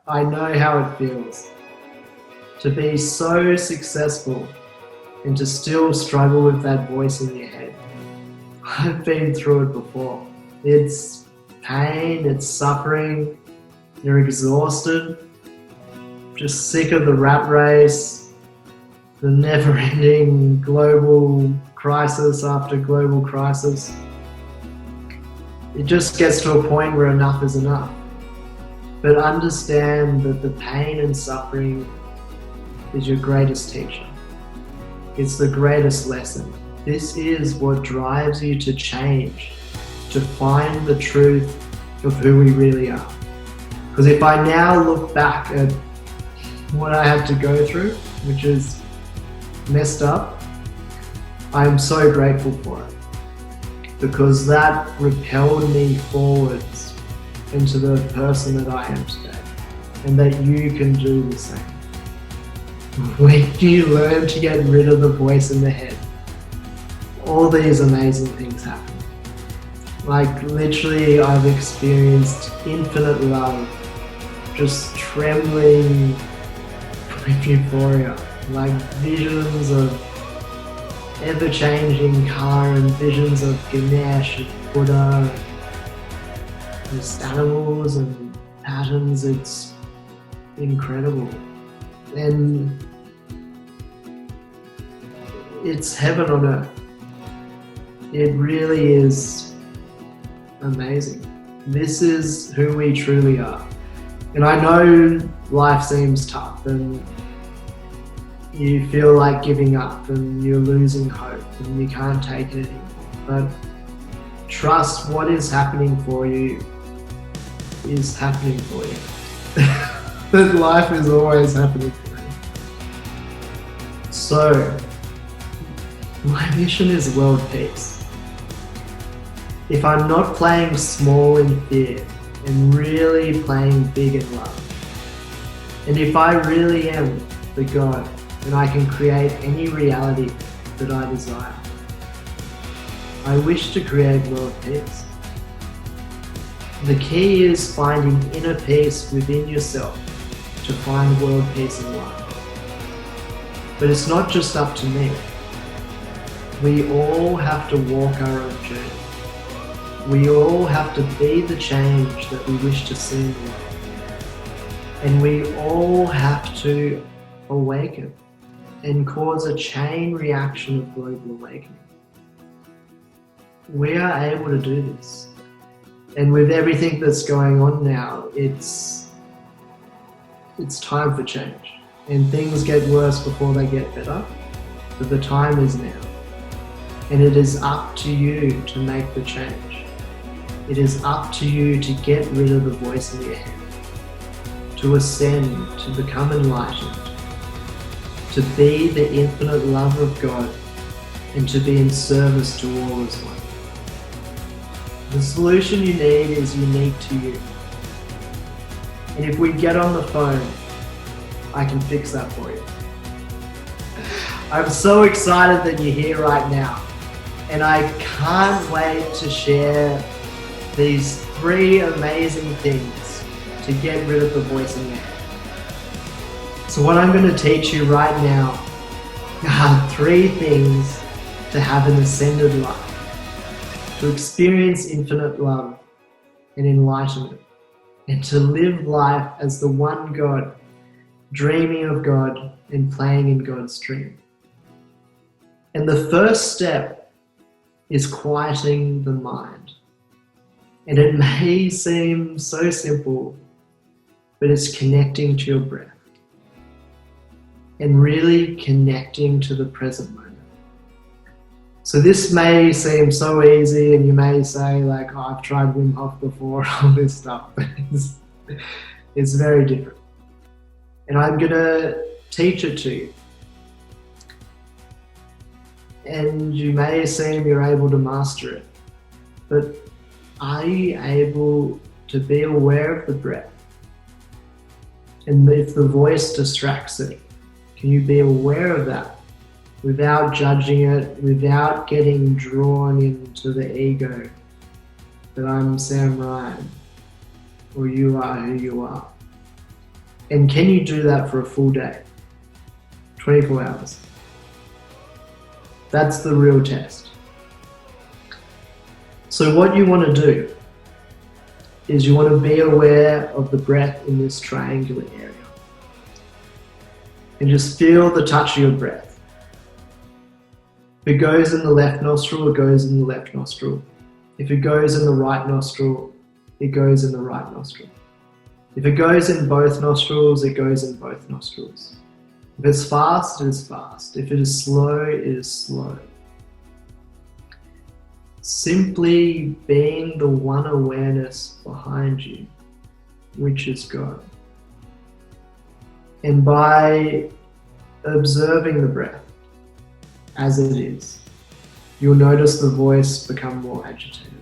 I know how it feels to be so successful and to still struggle with that voice in your head. I've been through it before. It's pain, it's suffering, you're exhausted, just sick of the rat race, the never-ending global crisis after global crisis. It just gets to a point where enough is enough. But understand that the pain and suffering is your greatest teacher. It's the greatest lesson. This is what drives you to change, to find the truth of who we really are. Because if I now look back at what I had to go through, which is messed up, I am so grateful for it. Because that propelled me forwards into the person that I am today. And that you can do the same. When you learn to get rid of the voice in the head, all these amazing things happen. Like literally, I've experienced infinite love, just trembling with euphoria, like visions of ever-changing color and visions of Ganesh and Buddha, just animals and patterns. It's incredible. And it's heaven on earth. It really is amazing. This is who we truly are. And I know life seems tough and you feel like giving up and you're losing hope and you can't take it anymore. But trust what is happening for you is happening for you. That life is always happening for you. So, my mission is world peace. If I'm not playing small in fear and really playing big in love, and if I really am the God, then I can create any reality that I desire. I wish to create world peace. The key is finding inner peace within yourself to find world peace in life. But it's not just up to me. We all have to walk our own journey. We all have to be the change that we wish to see in the world. And we all have to awaken and cause a chain reaction of global awakening. We are able to do this. And with everything that's going on now, it's time for change. And things get worse before they get better, but the time is now. And it is up to you to make the change. It is up to you to get rid of the voice in your head, to ascend, to become enlightened, to be the infinite love of God, and to be in service to all as one. The solution you need is unique to you. And if we get on the phone, I can fix that for you. I'm so excited that you're here right now. And I can't wait to share these 3 amazing things to get rid of the voice in your head. So what I'm going to teach you right now are 3 things to have an ascended life, to experience infinite love and enlightenment, and to live life as the one God, dreaming of God and playing in God's dream. And the first step is quieting the mind. And it may seem so simple, but it's connecting to your breath and really connecting to the present moment. So this may seem so easy, and you may say like, oh, I've tried Wim Hof before, all this stuff, but it's very different. And I'm going to teach it to you. And you may seem you're able to master it, but are you able to be aware of the breath? And if the voice distracts it, can you be aware of that without judging it, without getting drawn into the ego that I'm Sam Ryan, or you are who you are? And can you do that for a full day? 24 hours. That's the real test. So what you want to do is you want to be aware of the breath in this triangular area. And just feel the touch of your breath. If it goes in the left nostril, it goes in the left nostril. If it goes in the right nostril, it goes in the right nostril. If it goes in both nostrils, it goes in both nostrils. If it's fast, it is fast. If it is slow, it is slow. Simply being the one awareness behind you, which is God. And by observing the breath as it is, you'll notice the voice become more agitated.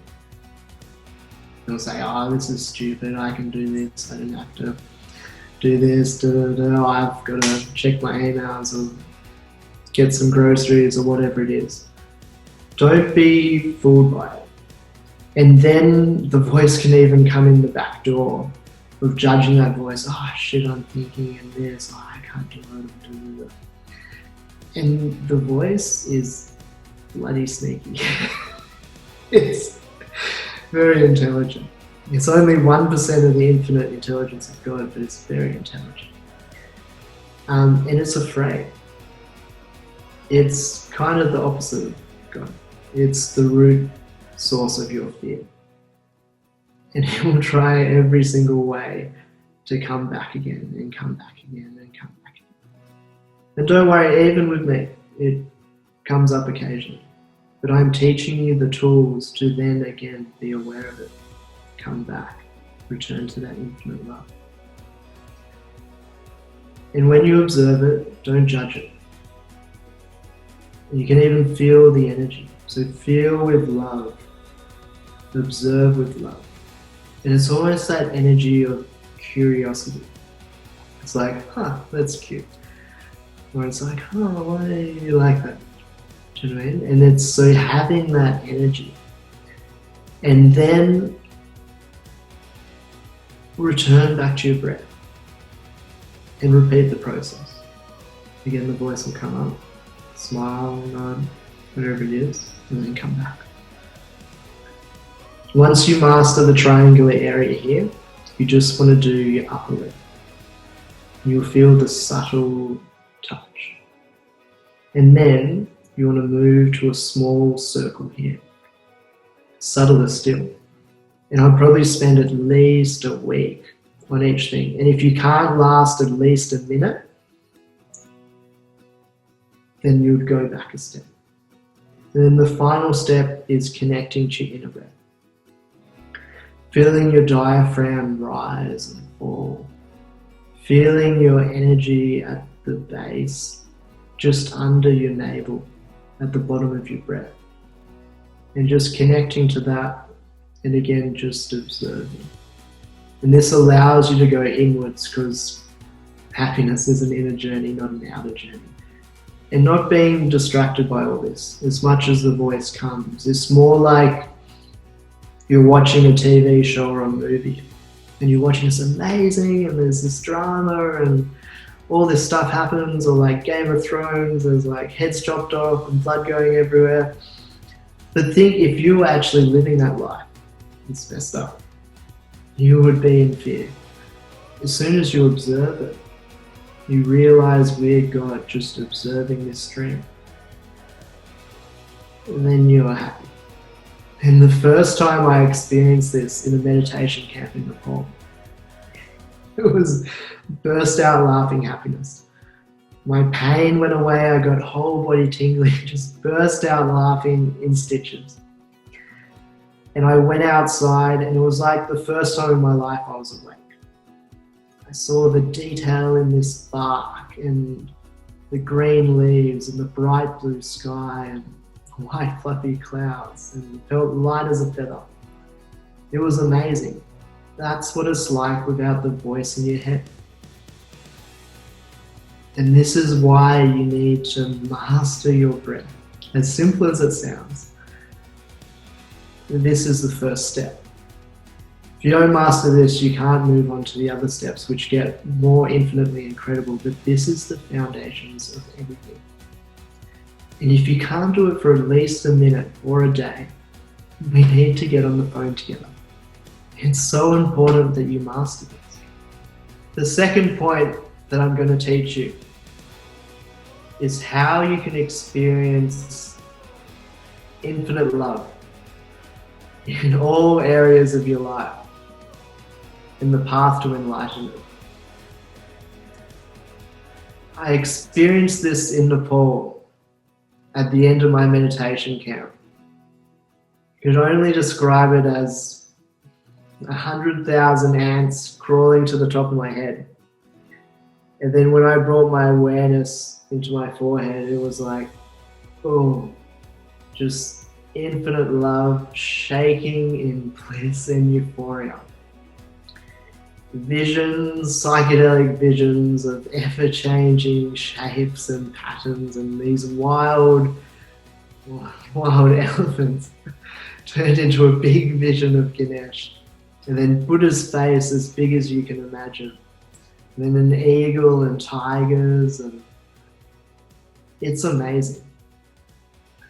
You'll say, oh, this is stupid, I can do this, I don't have to do this, I've got to check my emails or get some groceries or whatever it is. Don't be fooled by it. And then the voice can even come in the back door of judging that voice. Oh shit, I'm thinking and this, oh, I can't do it. And the voice is bloody sneaky. It's very intelligent. It's only 1% of the infinite intelligence of God, but it's very intelligent. And it's afraid. It's kind of the opposite of God. It's the root source of your fear. And it will try every single way to come back again and come back again and come back again. And don't worry, even with me, it comes up occasionally. But I'm teaching you the tools to then again be aware of it. Come back, return to that infinite love. And when you observe it, don't judge it. You can even feel the energy. So feel with love, observe with love. And it's almost that energy of curiosity. It's like, that's cute. Or it's like, why do you like that? Do you know what I mean? And it's so having that energy. And then return back to your breath. And repeat the process. Again, the voice will come up, smile, nod, whatever it is, and then come back. Once you master the triangular area here, you just want to do your upper lip. You'll feel the subtle touch. And then you want to move to a small circle here. Subtler still. And I'll probably spend at least a week on each thing. And if you can't last at least a minute, then you'd go back a step. And then the final step is connecting to your inner breath. Feeling your diaphragm rise and fall. Feeling your energy at the base, just under your navel, at the bottom of your breath. And just connecting to that, and again, just observing. And this allows you to go inwards, because happiness is an inner journey, not an outer journey. And not being distracted by all this, as much as the voice comes. It's more like you're watching a TV show or a movie, and you're watching this amazing, and there's this drama, and all this stuff happens, or like Game of Thrones, there's like heads chopped off and blood going everywhere. But think, if you were actually living that life, it's messed up. You would be in fear. As soon as you observe it, you realize we're God, just observing this stream. And then you are happy. And the first time I experienced this in a meditation camp in Nepal, it was burst out laughing happiness. My pain went away, I got whole body tingling, just burst out laughing in stitches. And I went outside, and it was like the first time in my life I was awake. I saw the detail in this bark, and the green leaves, and the bright blue sky, and white fluffy clouds, and it felt light as a feather. It was amazing. That's what it's like without the voice in your head. And this is why you need to master your breath. As simple as it sounds, this is the first step. If you don't master this, you can't move on to the other steps, which get more infinitely incredible. But this is the foundations of everything. And if you can't do it for at least a minute or a day, we need to get on the phone together. It's so important that you master this. The second point that I'm going to teach you is how you can experience infinite love in all areas of your life, in the path to enlightenment. I experienced this in Nepal at the end of my meditation camp. I could only describe it as 100,000 ants crawling to the top of my head. And then when I brought my awareness into my forehead, it was like, oh, just infinite love shaking in bliss and euphoria. Visions, psychedelic visions of ever-changing shapes and patterns, and these wild elephants turned into a big vision of Ganesh. And then Buddha's face as big as you can imagine. And then an eagle and tigers, and it's amazing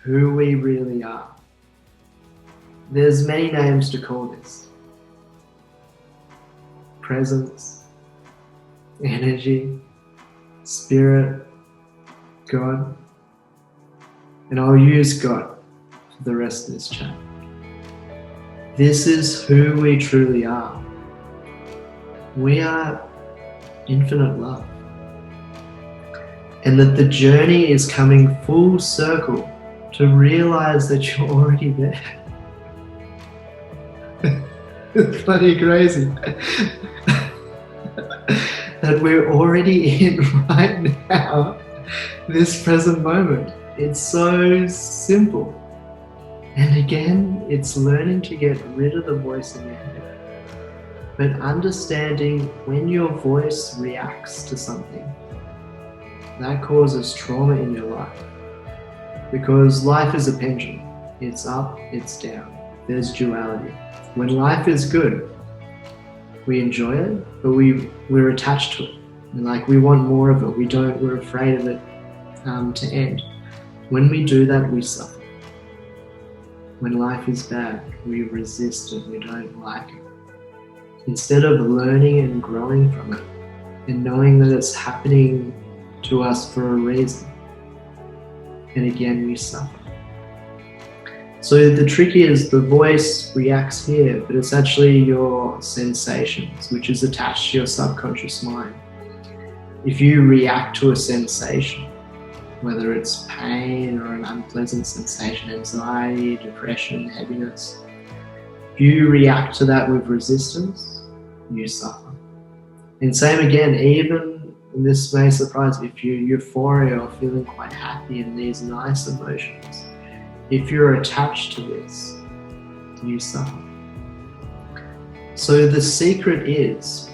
who we really are. There's many names to call this. Presence, energy, spirit, God. And I'll use God for the rest of this chat. This is who we truly are. We are infinite love. And that the journey is coming full circle to realize that you're already there. It's bloody crazy. That we're already in right now, this present moment. It's so simple. And again, it's learning to get rid of the voice in your head, but understanding when your voice reacts to something, that causes trauma in your life. Because life is a pendulum. It's up, it's down. There's duality. When life is good, we enjoy it, but we're attached to it. And we want more of it. We're afraid of it to end. When we do that, we suffer. When life is bad, we resist it, we don't like it. Instead of learning and growing from it, and knowing that it's happening to us for a reason, and again we suffer. So the trick is the voice reacts here, but it's actually your sensations, which is attached to your subconscious mind. If you react to a sensation, whether it's pain or an unpleasant sensation, anxiety, depression, heaviness, if you react to that with resistance, you suffer. And same again, even, and this may surprise you, if you're euphoria or feeling quite happy in these nice emotions, if you're attached to this, you suffer. So the secret is,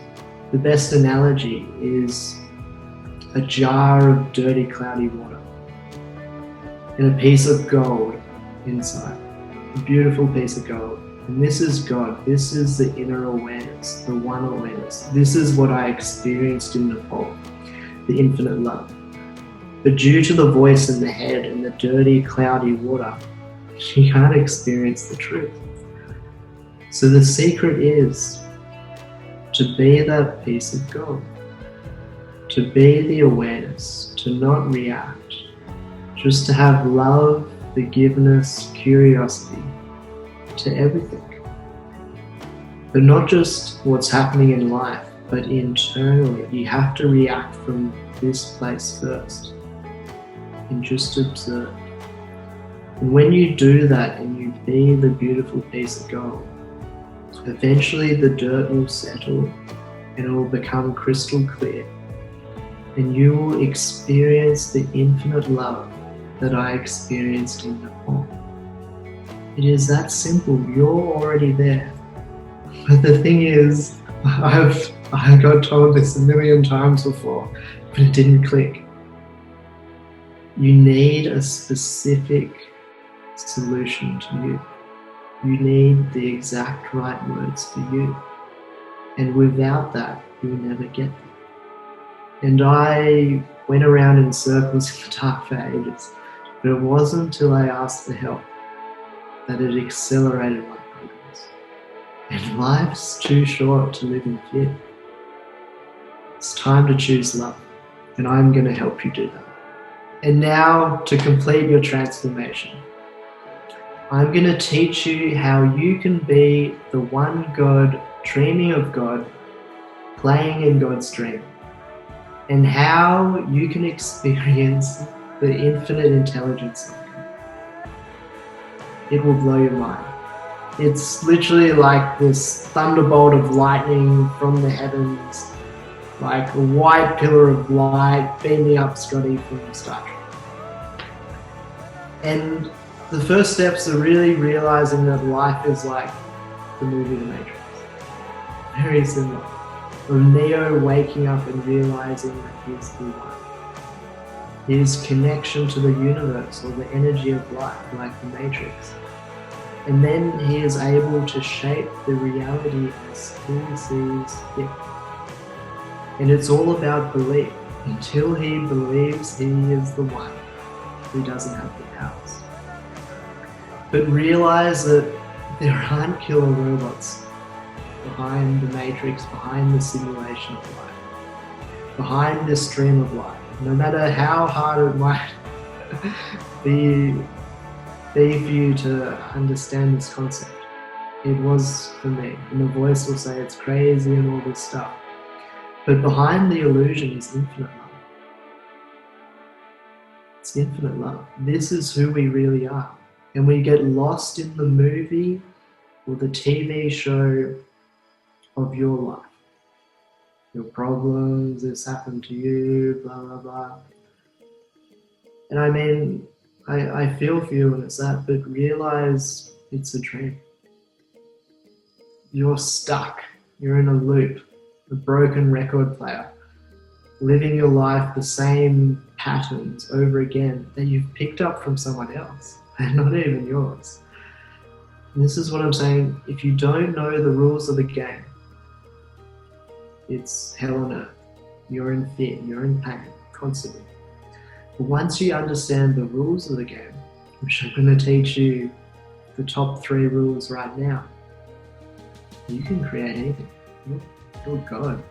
the best analogy is a jar of dirty, cloudy water and a piece of gold inside, a beautiful piece of gold. And this is God. This is the inner awareness, the one awareness. This is what I experienced in Nepal, the infinite love. But due to the voice in the head and the dirty, cloudy water, you can't experience the truth. So the secret is to be that piece of gold, to be the awareness, to not react, just to have love, forgiveness, curiosity to everything. But not just what's happening in life, but internally. You have to react from this place first and just observe. And when you do that and you be the beautiful piece of gold, eventually the dirt will settle and it will become crystal clear. And you will experience the infinite love that I experienced in Nepal. It is that simple. You're already there. But the thing is, I got told this a million times before, but it didn't click. You need a specific solution to you. You need the exact right words for you. And without that, you'll never get there. And I went around in circles in the dark for ages, but it wasn't until I asked for help that it accelerated my progress. And life's too short to live in fear. It's time to choose love, and I'm going to help you do that. And now, to complete your transformation, I'm going to teach you how you can be the one God, dreaming of God, playing in God's dream, and how you can experience the infinite intelligence of God. It will blow your mind. It's literally like this thunderbolt of lightning from the heavens, like a white pillar of light beaming up Scotty from Star Trek. And the first steps are really realizing that life is like the movie The Matrix. Very similar. Of Neo waking up and realizing that he's the one. His connection to the universe or the energy of life, like the Matrix. And then he is able to shape the reality as he sees fit. And it's all about belief. Until he believes he is the one, he doesn't have the powers. But realize that there aren't killer robots behind the Matrix, behind the simulation of life, behind this dream of life. No matter how hard it might be for you to understand this concept, it was for me. And the voice will say it's crazy and all this stuff. But behind the illusion is infinite love. It's infinite love. This is who we really are. And we get lost in the movie or the TV show of your life. Your problems, this happened to you, blah, blah, blah. And I mean, I feel for you when it's that, but realize it's a dream. You're stuck. You're in a loop, a broken record player, living your life the same patterns over again that you've picked up from someone else. They're not even yours. And this is what I'm saying. If you don't know the rules of the game, it's hell on earth. You're in fear, you're in pain, constantly. But once you understand the rules of the game, which I'm going to teach you the top 3 rules right now, you can create anything. You're God.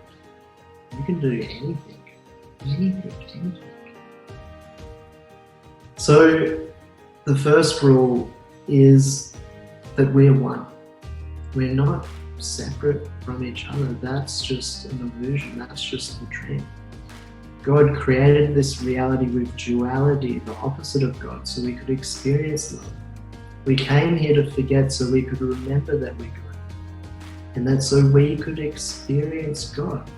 You can do anything. Anything. So the first rule is that we're one. We're not separate from each other. That's just an illusion. That's just a dream. God created this reality with duality, the opposite of God, so we could experience love. We came here to forget so we could remember that we're good. And that's so we could experience God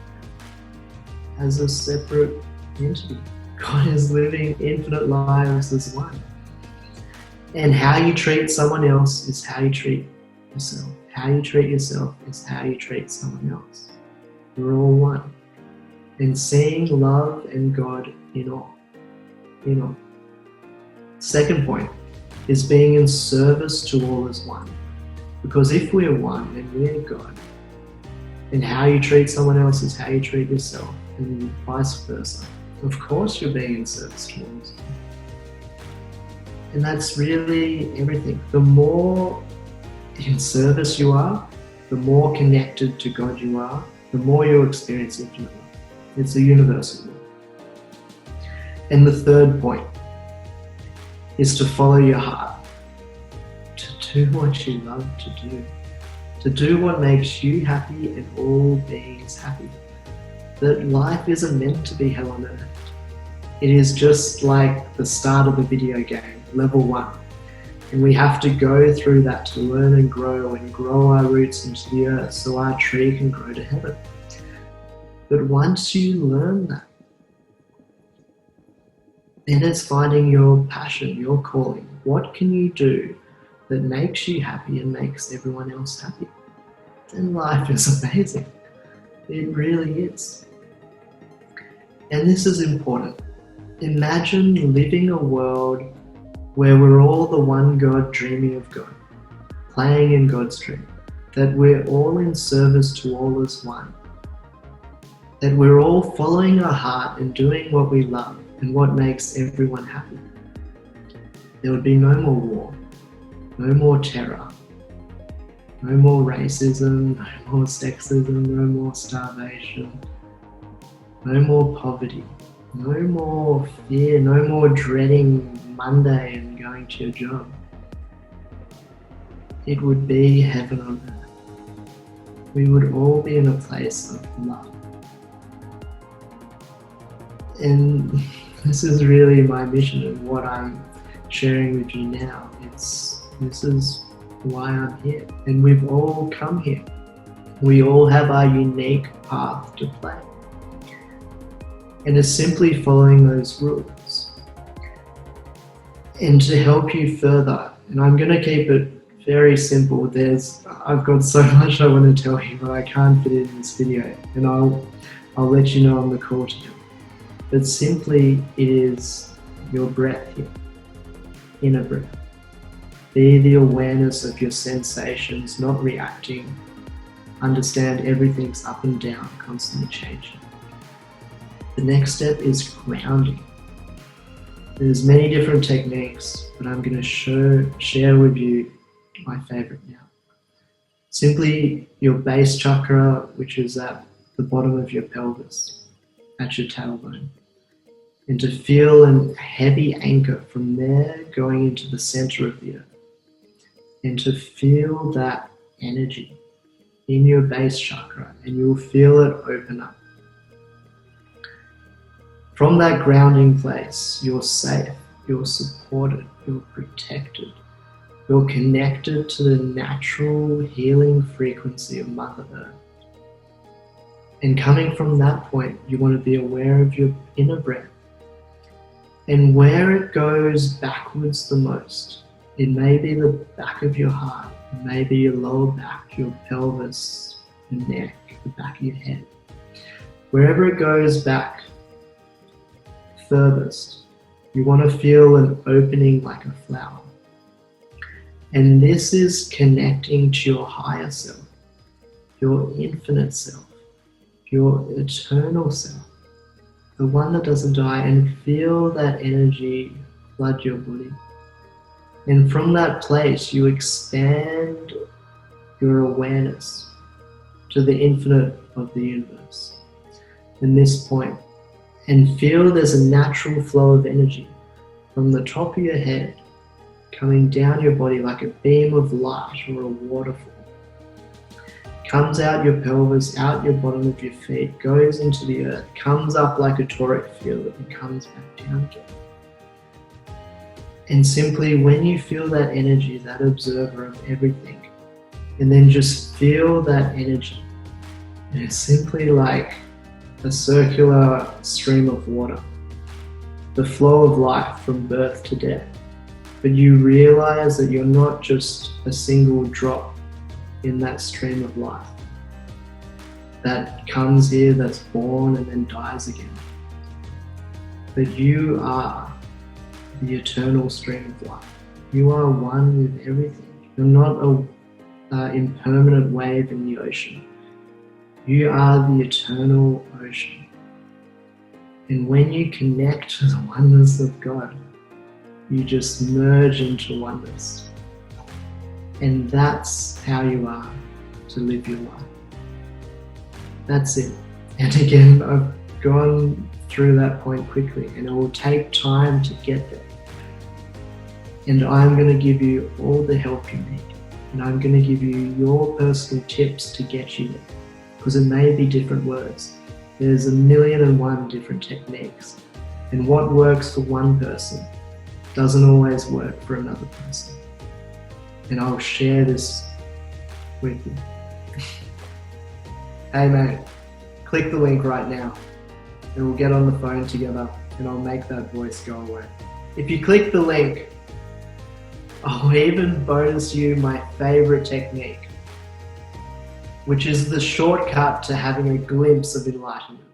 as a separate entity. God is living infinite lives as one. And how you treat someone else is how you treat yourself. How you treat yourself is how you treat someone else. We're all one. And seeing love and God in all. In all. Second point is being in service to all as one. Because if we're one and we're God, then how you treat someone else is how you treat yourself, and vice versa. Of course you're being in service to all as one. And that's really everything. The more in service you are, the more connected to God you are, the more you'll experience infinite love. It's a universal law. And the third point is to follow your heart, to do what you love to do what makes you happy and all beings happy. That life isn't meant to be hell on earth. It is just like the start of a video game, level 1. And we have to go through that to learn and grow our roots into the earth so our tree can grow to heaven. But once you learn that, then it's finding your passion, your calling. What can you do that makes you happy and makes everyone else happy? Then life is amazing. It really is. And this is important. Imagine living a world where we're all the one God dreaming of God, playing in God's dream. that we're all in service to all as one, that we're all following our heart and doing what we love and what makes everyone happy. There would be no more war, no more terror, no more racism, no more sexism, no more starvation, no more poverty, no more fear, no more dreading Monday and going to your job. It would be heaven on earth. We would all be in a place of love. And this is really my mission and what I'm sharing with you now. This is why I'm here. And we've all come here. We all have our unique path to play. And it's simply following those rules. And to help you further, and I'm going to keep it very simple. I've got so much I want to tell you, but I can't fit it in this video. And I'll let you know on the call to you. But simply, it is your breath here, inner breath. Be the awareness of your sensations, not reacting. Understand everything's up and down, constantly changing. The next step is grounding. There's many different techniques, but I'm going to share with you my favorite now. Simply your base chakra, which is at the bottom of your pelvis, at your tailbone. And to feel a heavy anchor from there going into the center of the earth. And to feel that energy in your base chakra, and you'll feel it open up. From that grounding place, you're safe, you're supported, you're protected, you're connected to the natural healing frequency of Mother Earth. And coming from that point, you want to be aware of your inner breath. And where it goes backwards the most, it may be the back of your heart, it may be your lower back, your pelvis, your neck, the back of your head. Wherever it goes back furthest, you want to feel an opening like a flower. And this is connecting to your higher self, your infinite self, your eternal self, the one that doesn't die, and feel that energy flood your body. And from that place, you expand your awareness to the infinite of the universe. In this point, and feel there's a natural flow of energy from the top of your head coming down your body like a beam of light or a waterfall. Comes out your pelvis, out your bottom of your feet, goes into the earth, comes up like a toric field and comes back down again. And simply when you feel that energy, that observer of everything, and then just feel that energy, and it's simply like a circular stream of water, the flow of life from birth to death. But you realize that you're not just a single drop in that stream of life that comes here, that's born and then dies again. But you are the eternal stream of life. You are one with everything. You're not an impermanent wave in the ocean. You are the eternal ocean. And when you connect to the oneness of God, you just merge into oneness. And that's how you are to live your life. That's it. And again, I've gone through that point quickly, and it will take time to get there. And I'm going to give you all the help you need. And I'm going to give you your personal tips to get you there. Because it may be different words. There's 1,000,001 different techniques. And what works for one person doesn't always work for another person. And I'll share this with you. Hey mate, click the link right now and we'll get on the phone together and I'll make that voice go away. If you click the link, I'll even bonus you my favorite technique, which is the shortcut to having a glimpse of enlightenment.